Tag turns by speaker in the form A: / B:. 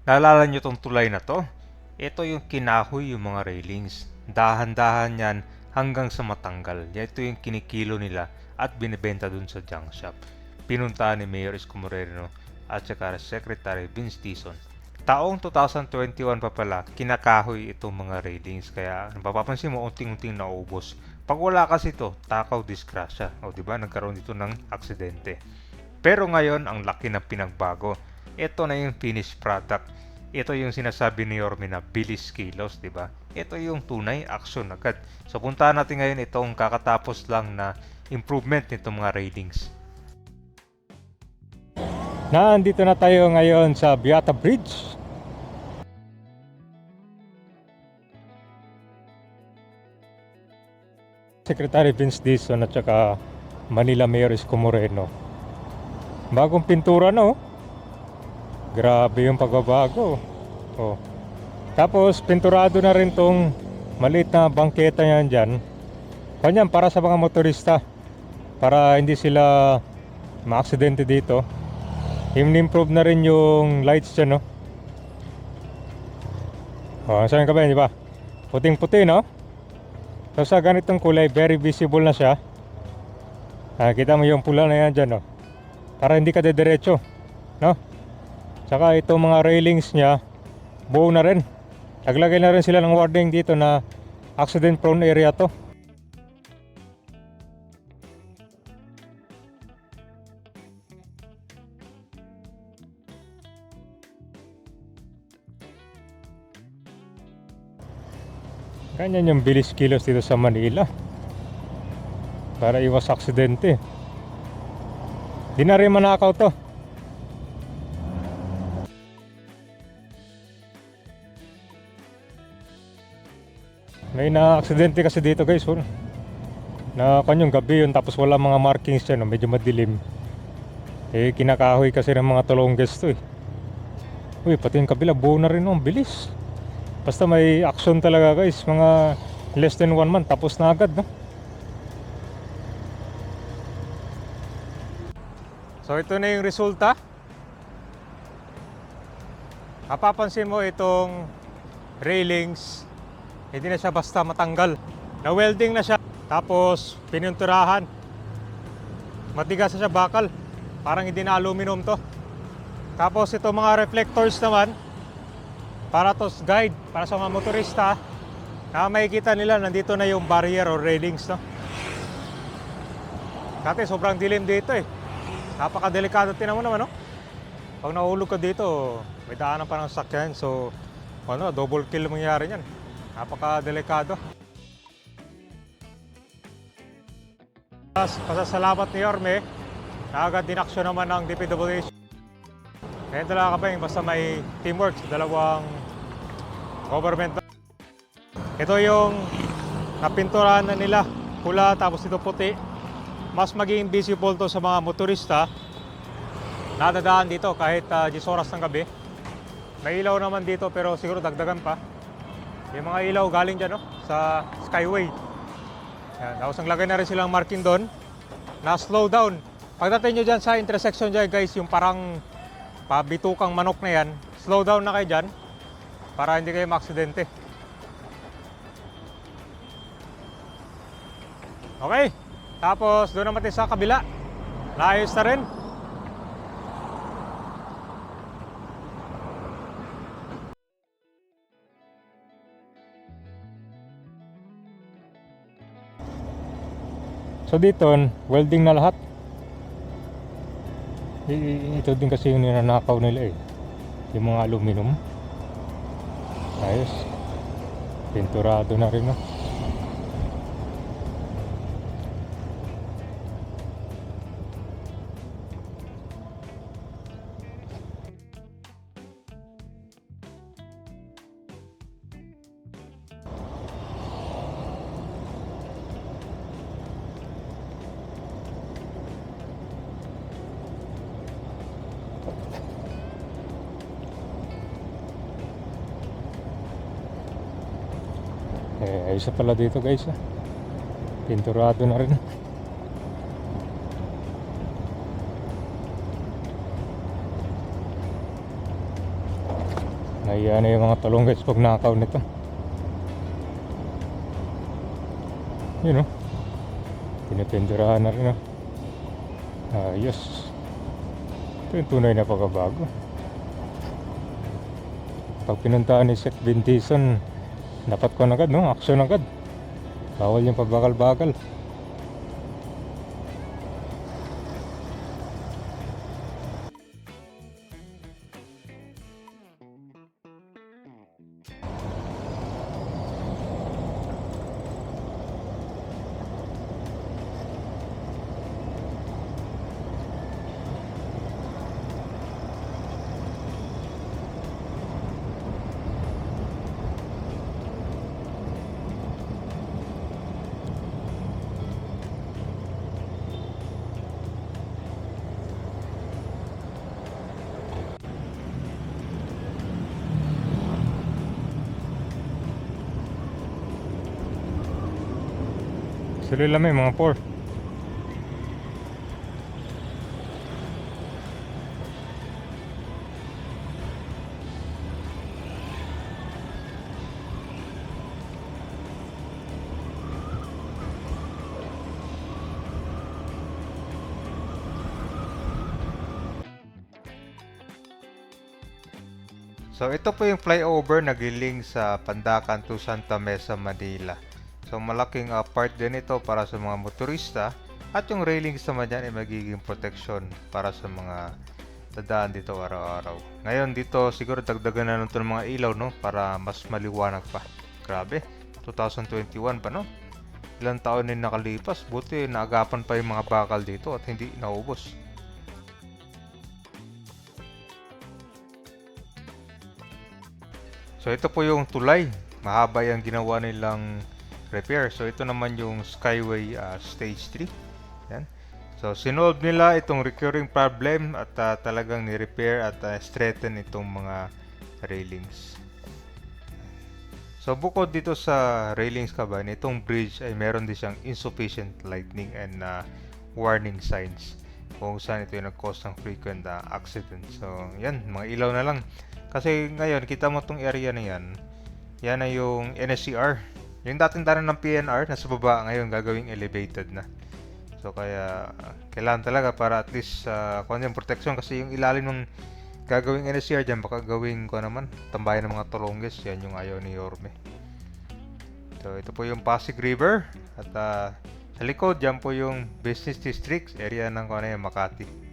A: Naalala nyo tong tulay na to? Ito yung kinahoy yung mga railings. Dahan-dahan yan hanggang sa matanggal. Ito yung kinikilo nila at binibenta dun sa junk shop. Pinuntahan ni Mayor Isko Moreno at saka Secretary Vince Dizon. Taong 2021 pa pala, kinakahoy itong mga railings. Kaya mapapansin mo unting-unting naubos. Pag wala kasi ito, takaw disgrasya. O diba, nagkaroon dito ng aksidente. Pero ngayon, ang laki ng pinagbago. Ito na yung finished product. Ito yung sinasabi ni Yorme na bilis kilos, di ba? Ito yung tunay action agad. So puntahan natin ngayon itong kakatapos lang na improvement nitong mga railings.
B: Nandito na tayo ngayon sa Beata Bridge. Secretary Vince Dizon at saka Manila Mayor Isko Moreno. Bagong pintura, no? Grabe yung pagbabago. Oh. Tapos pinturado na rin tong maliit na bangketa yan dyan. Kanyan para sa mga motorista, para hindi sila ma-aksidente dito. Improve na rin yung lights dyan, no? Oh, saan ka ba, di ba? Puting-puti, no? So sa ganitong kulay, very visible na siya. Kita mo yung pula na yan dyan, no? Para hindi ka dediretso, no? Tsaka itong mga railings niya, buo na rin. Naglagay na rin sila ng warning dito na accident prone area to. Ganyan yung bilis kilos dito sa Manila para iwas aksidente. Di na rin manakaw to. May na-aksidente kasi dito guys, na kanyang gabi yun, tapos wala mga markings dyan, medyo madilim. Kinakahoy kasi ng mga tulongges to . Uy, pati yung kabila buo na rin, bilis. Basta may action talaga guys, mga less than 1 month tapos na agad, no? So ito na yung resulta. Mapapansin mo itong railings, hindi na siya basta matanggal. Na-welding na siya, tapos pinunturahan. Matigas na siya bakal, parang hindi na aluminum to. Tapos itong mga reflectors naman, para to guide, para sa mga motorista, na makikita nila nandito na yung barrier or railings, no? Dati sobrang dilim dito napakadelikado, tinan mo naman, no? Pag nahulog ka dito, may daanan pa ng sakyan, so double kill mangyari niyan. Napakadelikado. Pasasalamat ni Yorme, na agad dinaksyon naman ng DPWH. Kaya talaga ka ba basta may teamwork sa dalawang government. Ito yung napinturahan na nila, pula tapos ito puti. Mas magiging visible to sa mga motorista na dadaan dito kahit 10 oras ng gabi. May ilaw naman dito pero siguro dagdagan pa. Yung mga ilaw galing dyan, no? Sa Skyway. Yan, tapos naglagay na rin silang marking doon na slow down. Pagdating nyo dyan sa intersection dyan guys, yung parang pabitukang manok na yan, slow down na kayo dyan para hindi kayo maaksidente. Okay, tapos doon naman sa kabila, naayos na rin. So dito, welding na lahat. Ito din kasi yung ninanakaw nila yung mga aluminum. Ayos, pinturado na rin, no? Ayos na pala dito guys, pinturado na rin. Nahiya na yung mga talong guys pag nakaw nito. Yun o. Pinipindurahan na rin o. Ayos. Ito yung tunay na pagbabago. Pag pinuntaan ni Seth Bintison, dapat ko agad, no? Action agad. Bawal yung pagbakal-bakal. Sila lang may mga 4.
A: So ito po yung flyover na giling sa Pandacan to Santa Mesa, Manila. So malaking part din ito para sa mga motorista at yung railings naman yan ay magiging protection para sa mga dadaan dito araw-araw. Ngayon dito siguro dagdagan na nito ng mga ilaw, no, para mas maliwanag pa. Grabe, 2021 pa, no? Ilang taon din nakalipas, buti naagapan pa yung mga bakal dito at hindi naubos. So ito po yung tulay, mahaba yung ginawa nilang repair. So ito naman yung Skyway Stage 3. Yan. So sinolve nila itong recurring problem at talagang ni-repair at straighten itong mga railings. So bukod dito sa railings kaban, itong bridge ay meron din siyang insufficient lighting and warning signs kung saan ito yung nag-cause ng frequent accident. So yan, mga ilaw na lang. Kasi ngayon, kita mo tong area na yan. Yan ay yung NSCR. Yung dating daanan ng PNR, nasa baba ngayon gagawing elevated na. So kaya, kailangan talaga para at least kung yung protection. Kasi yung ilalim ng gagawing NSCR dyan, baka gawing ko naman, tambayan ng mga Tolonges. Yan yung ayaw ni Yorme. So ito po yung Pasig River. At sa likod, dyan po yung business districts, area ng Makati.